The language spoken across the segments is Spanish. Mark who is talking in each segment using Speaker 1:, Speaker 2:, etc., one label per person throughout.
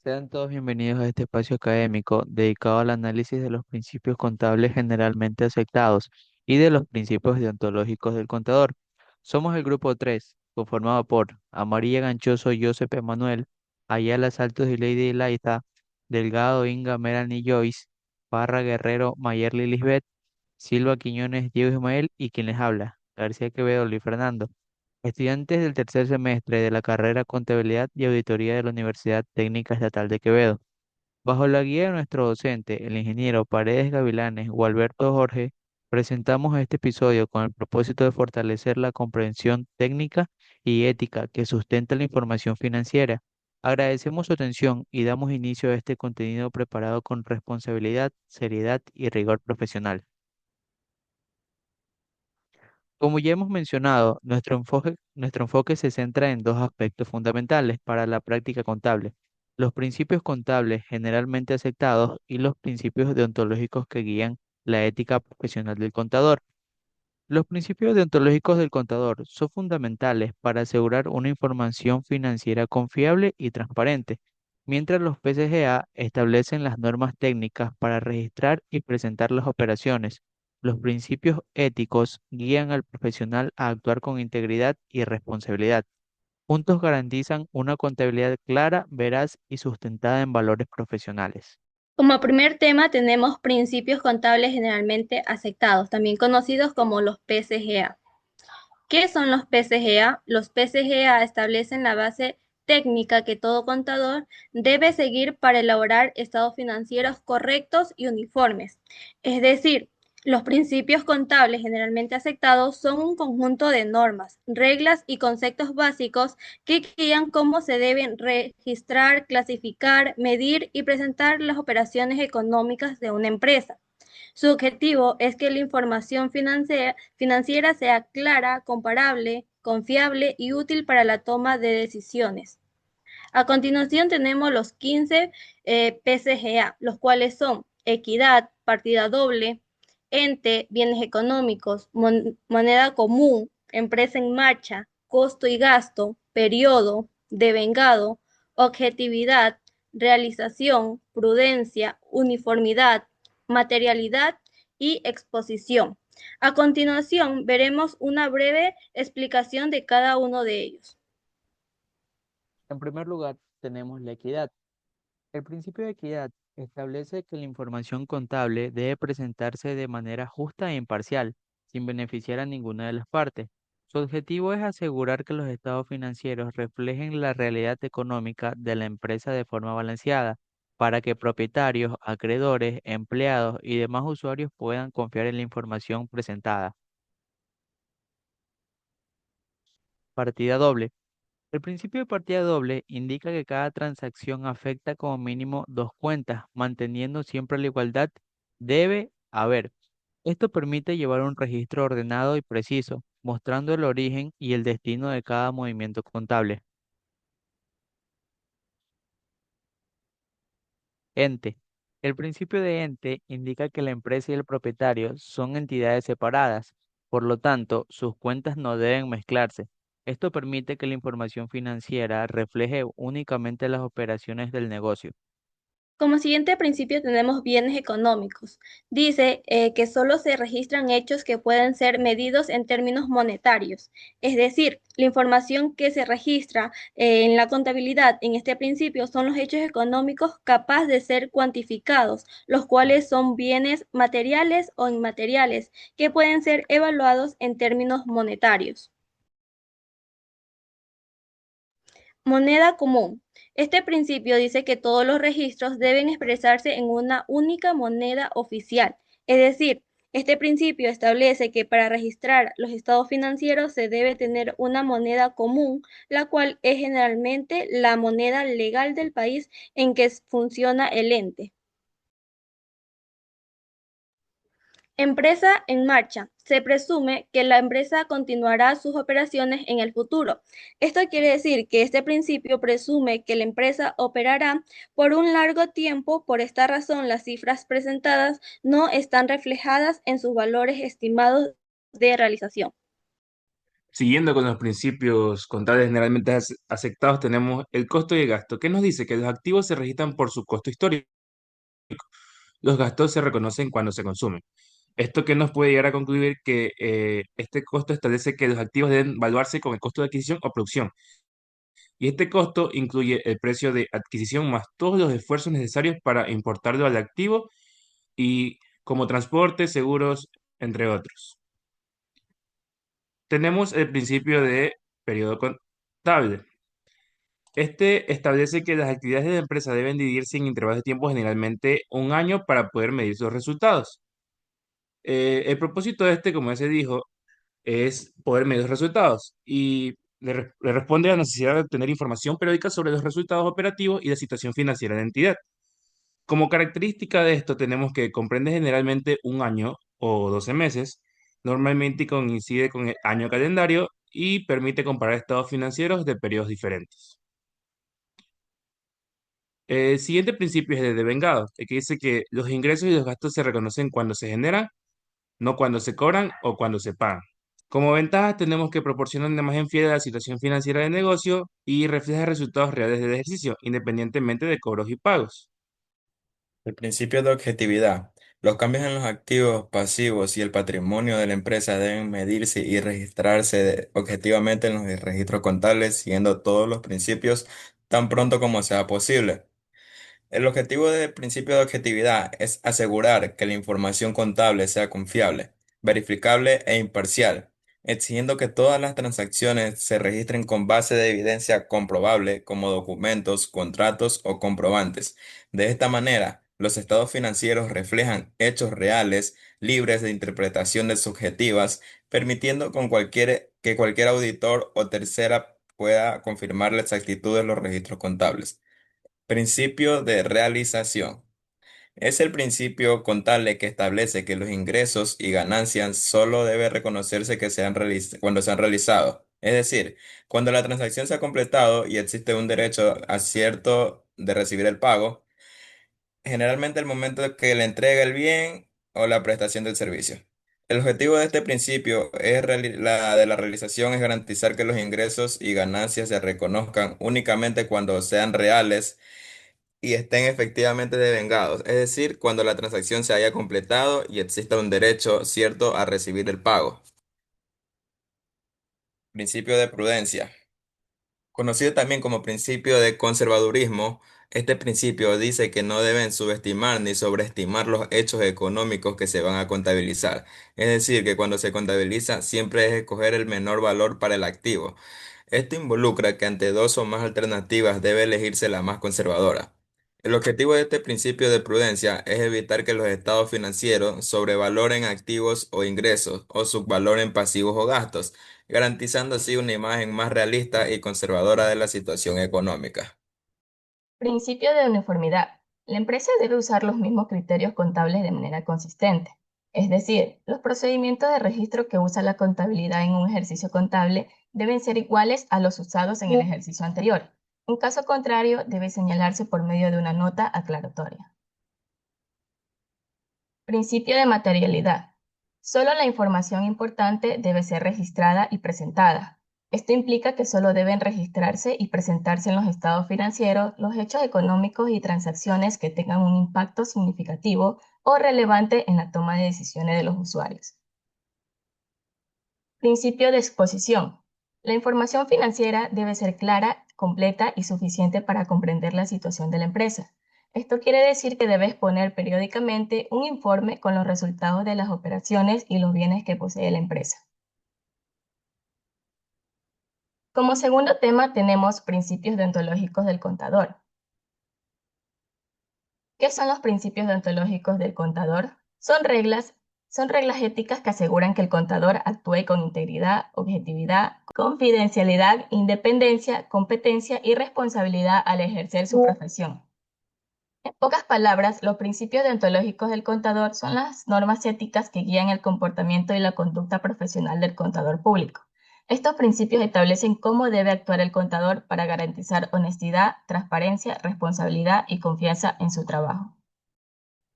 Speaker 1: Sean todos bienvenidos a este espacio académico dedicado al análisis de los principios contables generalmente aceptados y de los principios deontológicos del contador. Somos el grupo 3, conformado por Amarilla Ganchoso, Josep Emanuel, Ayala Saltos y Lady Laita, Delgado, Inga, Melanie Joyce, Parra Guerrero, Mayerly Lisbeth, Silva Quiñones, Diego Ismael y quien les habla, García Quevedo, Luis Fernando. Estudiantes del tercer semestre de la carrera Contabilidad y Auditoría de la Universidad Técnica Estatal de Quevedo. Bajo la guía de nuestro docente, el ingeniero Paredes Gavilanes o Alberto Jorge, presentamos este episodio con el propósito de fortalecer la comprensión técnica y ética que sustenta la información financiera. Agradecemos su atención y damos inicio a este contenido preparado con responsabilidad, seriedad y rigor profesional. Como ya hemos mencionado, nuestro enfoque se centra en dos aspectos fundamentales para la práctica contable: los principios contables generalmente aceptados y los principios deontológicos que guían la ética profesional del contador. Los principios deontológicos del contador son fundamentales para asegurar una información financiera confiable y transparente, mientras los PCGA establecen las normas técnicas para registrar y presentar las operaciones. Los principios éticos guían al profesional a actuar con integridad y responsabilidad. Juntos garantizan una contabilidad clara, veraz y sustentada en valores profesionales.
Speaker 2: Como primer tema tenemos principios contables generalmente aceptados, también conocidos como los PCGA. ¿Qué son los PCGA? Los PCGA establecen la base técnica que todo contador debe seguir para elaborar estados financieros correctos y uniformes. Es decir, los principios contables generalmente aceptados son un conjunto de normas, reglas y conceptos básicos que guían cómo se deben registrar, clasificar, medir y presentar las operaciones económicas de una empresa. Su objetivo es que la información financiera sea clara, comparable, confiable y útil para la toma de decisiones. A continuación tenemos los 15 PCGA, los cuales son equidad, partida doble, ente, bienes económicos, moneda común, empresa en marcha, costo y gasto, periodo, devengado, objetividad, realización, prudencia, uniformidad, materialidad y exposición. A continuación veremos una breve explicación de cada uno de ellos.
Speaker 1: En primer lugar, tenemos la equidad. El principio de equidad establece que la información contable debe presentarse de manera justa e imparcial, sin beneficiar a ninguna de las partes. Su objetivo es asegurar que los estados financieros reflejen la realidad económica de la empresa de forma balanceada, para que propietarios, acreedores, empleados y demás usuarios puedan confiar en la información presentada. Partida doble. El principio de partida doble indica que cada transacción afecta como mínimo dos cuentas, manteniendo siempre la igualdad. Debe haber. Esto permite llevar un registro ordenado y preciso, mostrando el origen y el destino de cada movimiento contable. Ente. El principio de ente indica que la empresa y el propietario son entidades separadas, por lo tanto, sus cuentas no deben mezclarse. Esto permite que la información financiera refleje únicamente las operaciones del negocio.
Speaker 2: Como siguiente principio tenemos bienes económicos. Dice que solo se registran hechos que pueden ser medidos en términos monetarios. Es decir, la información que se registra en la contabilidad en este principio son los hechos económicos capaces de ser cuantificados, los cuales son bienes materiales o inmateriales que pueden ser evaluados en términos monetarios. Moneda común. Este principio dice que todos los registros deben expresarse en una única moneda oficial. Es decir, este principio establece que para registrar los estados financieros se debe tener una moneda común, la cual es generalmente la moneda legal del país en que funciona el ente. Empresa en marcha. Se presume que la empresa continuará sus operaciones en el futuro. Esto quiere decir que este principio presume que la empresa operará por un largo tiempo. Por esta razón, las cifras presentadas no están reflejadas en sus valores estimados de realización.
Speaker 3: Siguiendo con los principios contables generalmente aceptados, tenemos el costo y el gasto, que nos dice que los activos se registran por su costo histórico. Los gastos se reconocen cuando se consumen. Esto que nos puede llegar a concluir que este costo establece que los activos deben evaluarse con el costo de adquisición o producción. Y este costo incluye el precio de adquisición más todos los esfuerzos necesarios para importarlo al activo y como transporte, seguros, entre otros. Tenemos el principio de periodo contable. Este establece que las actividades de la empresa deben dividirse en intervalos de tiempo, generalmente un año, para poder medir sus resultados. El propósito de este, como ya se dijo, es poder medir los resultados y le responde a la necesidad de obtener información periódica sobre los resultados operativos y la situación financiera de la entidad. Como característica de esto, tenemos que comprende generalmente un año o 12 meses, normalmente coincide con el año calendario y permite comparar estados financieros de periodos diferentes. El siguiente principio es el de vengado, el que dice que los ingresos y los gastos se reconocen cuando se generan, no cuando se cobran o cuando se pagan. Como ventajas tenemos que proporciona una imagen fiel de la situación financiera del negocio y refleja resultados reales del ejercicio, independientemente de cobros y pagos.
Speaker 4: El principio de objetividad. Los cambios en los activos, pasivos y el patrimonio de la empresa deben medirse y registrarse objetivamente en los registros contables, siguiendo todos los principios tan pronto como sea posible. El objetivo del principio de objetividad es asegurar que la información contable sea confiable, verificable e imparcial, exigiendo que todas las transacciones se registren con base de evidencia comprobable como documentos, contratos o comprobantes. De esta manera, los estados financieros reflejan hechos reales, libres de interpretaciones subjetivas, permitiendo que cualquier auditor o tercera pueda confirmar la exactitud de los registros contables. Principio de realización. Es el principio contable que establece que los ingresos y ganancias solo debe reconocerse cuando se han realizado. Es decir, cuando la transacción se ha completado y existe un derecho a cierto de recibir el pago, generalmente el momento que le entrega el bien o la prestación del servicio. El objetivo de este principio la de la realización es garantizar que los ingresos y ganancias se reconozcan únicamente cuando sean reales y estén efectivamente devengados, es decir, cuando la transacción se haya completado y exista un derecho cierto a recibir el pago. Principio de prudencia. Conocido también como principio de conservadurismo, este principio dice que no deben subestimar ni sobreestimar los hechos económicos que se van a contabilizar. Es decir, que cuando se contabiliza siempre es escoger el menor valor para el activo. Esto involucra que ante dos o más alternativas debe elegirse la más conservadora. El objetivo de este principio de prudencia es evitar que los estados financieros sobrevaloren activos o ingresos o subvaloren pasivos o gastos, garantizando así una imagen más realista y conservadora de la situación económica.
Speaker 2: Principio de uniformidad. La empresa debe usar los mismos criterios contables de manera consistente. Es decir, los procedimientos de registro que usa la contabilidad en un ejercicio contable deben ser iguales a los usados en el ejercicio anterior. En caso contrario, debe señalarse por medio de una nota aclaratoria. Principio de materialidad. Solo la información importante debe ser registrada y presentada. Esto implica que solo deben registrarse y presentarse en los estados financieros los hechos económicos y transacciones que tengan un impacto significativo o relevante en la toma de decisiones de los usuarios. Principio de exposición. La información financiera debe ser clara, completa y suficiente para comprender la situación de la empresa. Esto quiere decir que debe exponer periódicamente un informe con los resultados de las operaciones y los bienes que posee la empresa. Como segundo tema tenemos principios deontológicos del contador. ¿Qué son los principios deontológicos del contador? Son reglas éticas que aseguran que el contador actúe con integridad, objetividad, confidencialidad, independencia, competencia y responsabilidad al ejercer su profesión. En pocas palabras, los principios deontológicos del contador son las normas éticas que guían el comportamiento y la conducta profesional del contador público. Estos principios establecen cómo debe actuar el contador para garantizar honestidad, transparencia, responsabilidad y confianza en su trabajo.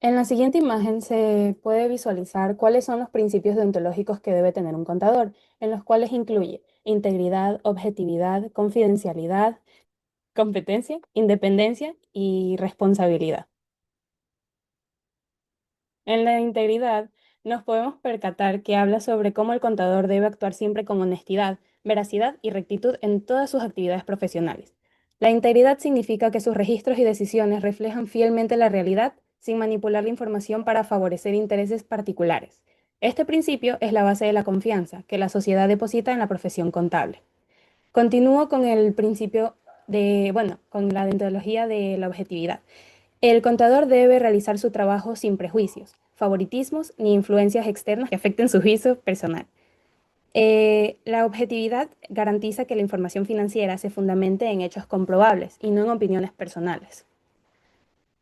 Speaker 5: En la siguiente imagen se puede visualizar cuáles son los principios deontológicos que debe tener un contador, en los cuales incluye integridad, objetividad, confidencialidad, competencia, independencia y responsabilidad. En la integridad nos podemos percatar que habla sobre cómo el contador debe actuar siempre con honestidad, veracidad y rectitud en todas sus actividades profesionales. La integridad significa que sus registros y decisiones reflejan fielmente la realidad sin manipular la información para favorecer intereses particulares. Este principio es la base de la confianza que la sociedad deposita en la profesión contable. Continúo con el principio con la deontología de la objetividad. El contador debe realizar su trabajo sin prejuicios, favoritismos ni influencias externas que afecten su juicio personal. La objetividad garantiza que la información financiera se fundamente en hechos comprobables y no en opiniones personales.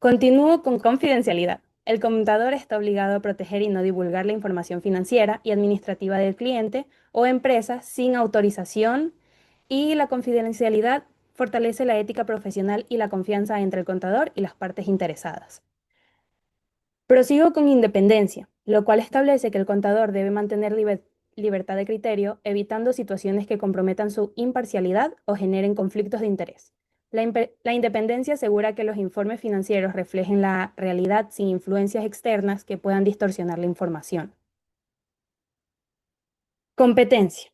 Speaker 5: Continúo con confidencialidad. El contador está obligado a proteger y no divulgar la información financiera y administrativa del cliente o empresa sin autorización, y la confidencialidad fortalece la ética profesional y la confianza entre el contador y las partes interesadas. Prosigo con independencia, lo cual establece que el contador debe mantener libertad de criterio, evitando situaciones que comprometan su imparcialidad o generen conflictos de interés. La independencia asegura que los informes financieros reflejen la realidad sin influencias externas que puedan distorsionar la información. Competencia.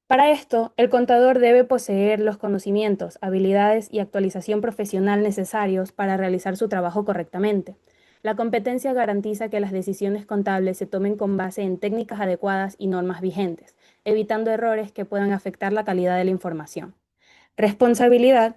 Speaker 5: Para esto, el contador debe poseer los conocimientos, habilidades y actualización profesional necesarios para realizar su trabajo correctamente. La competencia garantiza que las decisiones contables se tomen con base en técnicas adecuadas y normas vigentes, evitando errores que puedan afectar la calidad de la información. Responsabilidad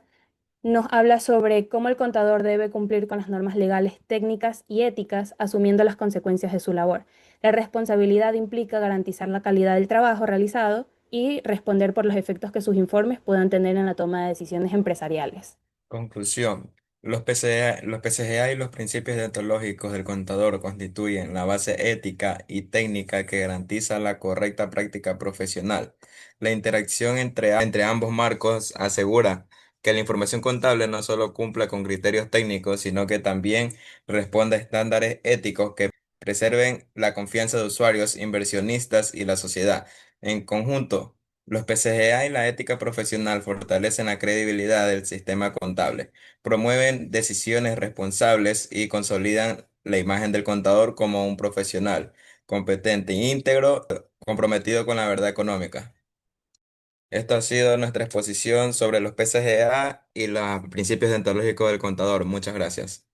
Speaker 5: nos habla sobre cómo el contador debe cumplir con las normas legales, técnicas y éticas, asumiendo las consecuencias de su labor. La responsabilidad implica garantizar la calidad del trabajo realizado y responder por los efectos que sus informes puedan tener en la toma de decisiones empresariales.
Speaker 4: Conclusión. Los PCGA y los principios deontológicos del contador constituyen la base ética y técnica que garantiza la correcta práctica profesional. La interacción entre ambos marcos asegura que la información contable no solo cumpla con criterios técnicos, sino que también responda a estándares éticos que preserven la confianza de usuarios, inversionistas y la sociedad. En conjunto, los PCGA y la ética profesional fortalecen la credibilidad del sistema contable, promueven decisiones responsables y consolidan la imagen del contador como un profesional competente, íntegro, comprometido con la verdad económica. Esto ha sido nuestra exposición sobre los PCGA y los principios deontológicos del contador. Muchas gracias.